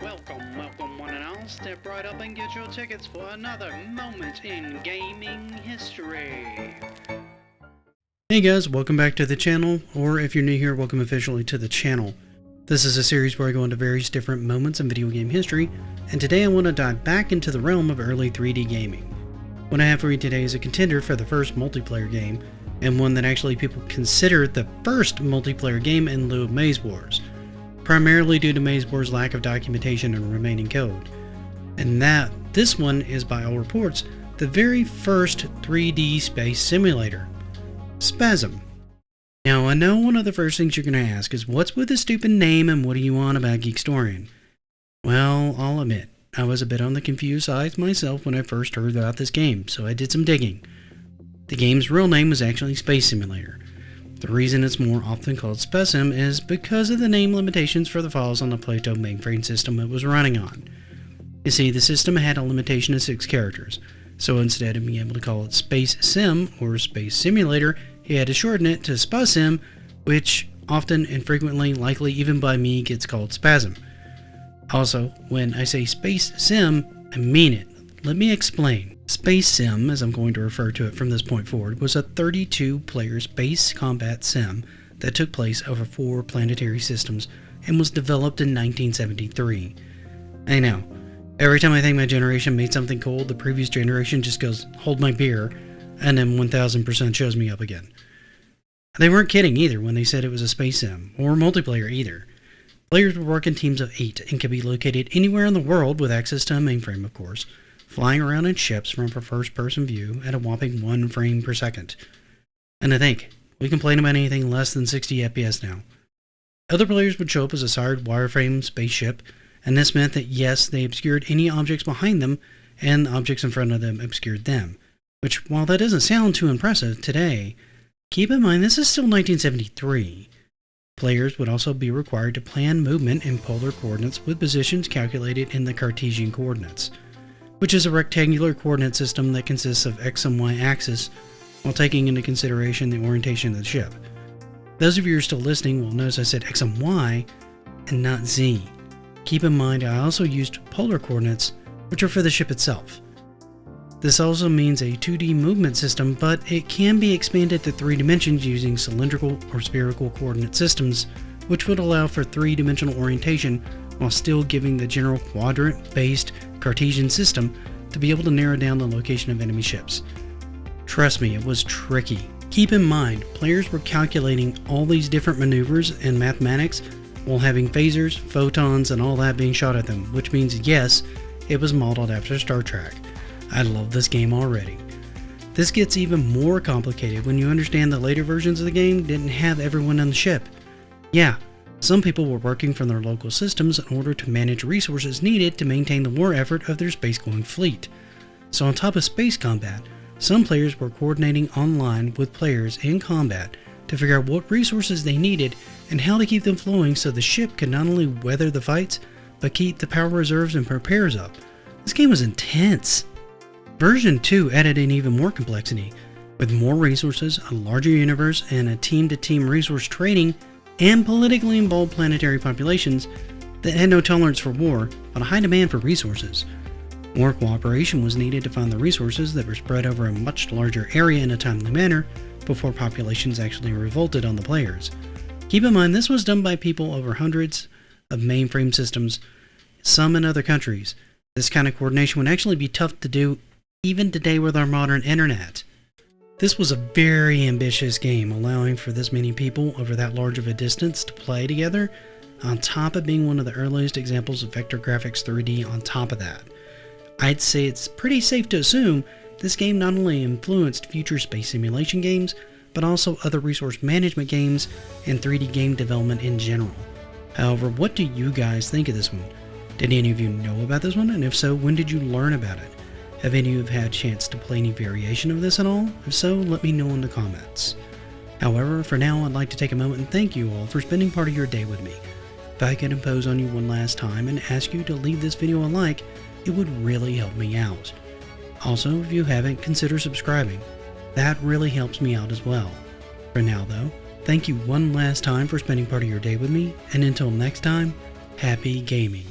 Welcome one and all. Step right up and get your tickets for another moment in gaming history. Hey guys, welcome back to the channel, or if you're new here, welcome officially to the channel. This is a series where I go into various different moments in video game history, and today I want to dive back into the realm of early 3D gaming. What I have for you today is a contender for the first multiplayer game, and one that actually people consider the first multiplayer game in lieu of Maze Wars, primarily due to Maze Wars' lack of documentation and remaining code. And this one is, by all reports, the very first 3D space simulator, Spasim. Now, I know one of the first things you're going to ask is, what's with the stupid name and what do you want about GeekStorian? Well, I'll admit, I was a bit on the confused side myself when I first heard about this game, so I did some digging. The game's real name was actually Space Simulator. The reason it's more often called spasim is because of the name limitations for the files on the Plato mainframe system it was running on. You see, the system had a limitation of 6 characters, so instead of being able to call it Space Sim or Space Simulator, he had to shorten it to spasim, which often and frequently, likely even by me, gets called spasm. Also, when I say Space Sim, I mean it. Let me explain. Space Sim, as I'm going to refer to it from this point forward, was a 32-player space combat sim that took place over 4 planetary systems and was developed in 1973. I know, every time I think my generation made something cool, the previous generation just goes, hold my beer, and then 1000% shows me up again. They weren't kidding either when they said it was a space sim, or multiplayer either. Players would work in teams of 8 and could be located anywhere in the world with access to a mainframe, of course, flying around in ships from a first-person view at a whopping 1 frame per second. And to think, we complain about anything less than 60 FPS now. Other players would show up as a sired wireframe spaceship, and this meant that yes, they obscured any objects behind them, and objects in front of them obscured them. Which, while that doesn't sound too impressive today, keep in mind this is still 1973. Players would also be required to plan movement in polar coordinates with positions calculated in the Cartesian coordinates, which is a rectangular coordinate system that consists of X and Y axis while taking into consideration the orientation of the ship. Those of you who are still listening will notice I said X and Y and not Z. Keep in mind I also used polar coordinates, which are for the ship itself. This also means a 2D movement system, but it can be expanded to 3 dimensions using cylindrical or spherical coordinate systems, which would allow for 3-dimensional orientation while still giving the general quadrant-based Cartesian system to be able to narrow down the location of enemy ships. Trust me, it was tricky. Keep in mind, players were calculating all these different maneuvers and mathematics while having phasers, photons, and all that being shot at them, which means yes, it was modeled after Star Trek. I love this game already. This gets even more complicated when you understand that later versions of the game didn't have everyone on the ship. Yeah, some people were working from their local systems in order to manage resources needed to maintain the war effort of their space-going fleet. So on top of space combat, some players were coordinating online with players in combat to figure out what resources they needed and how to keep them flowing so the ship could not only weather the fights, but keep the power reserves and repairs up. This game was intense. Version 2 added in even more complexity, with more resources, a larger universe, and a team-to-team resource trading, and politically involved planetary populations that had no tolerance for war, but a high demand for resources. More cooperation was needed to find the resources that were spread over a much larger area in a timely manner before populations actually revolted on the players. Keep in mind, this was done by people over hundreds of mainframe systems, some in other countries. This kind of coordination would actually be tough to do even today with our modern internet. This was a very ambitious game, allowing for this many people over that large of a distance to play together, on top of being one of the earliest examples of vector graphics 3D on top of that. I'd say it's pretty safe to assume this game not only influenced future space simulation games, but also other resource management games and 3D game development in general. However, what do you guys think of this one? Did any of you know about this one? And if so, when did you learn about it? Have any of you had a chance to play any variation of this at all? If so, let me know in the comments. However, for now, I'd like to take a moment and thank you all for spending part of your day with me. If I could impose on you one last time and ask you to leave this video a like, it would really help me out. Also, if you haven't, consider subscribing. That really helps me out as well. For now though, thank you one last time for spending part of your day with me, and until next time, happy gaming.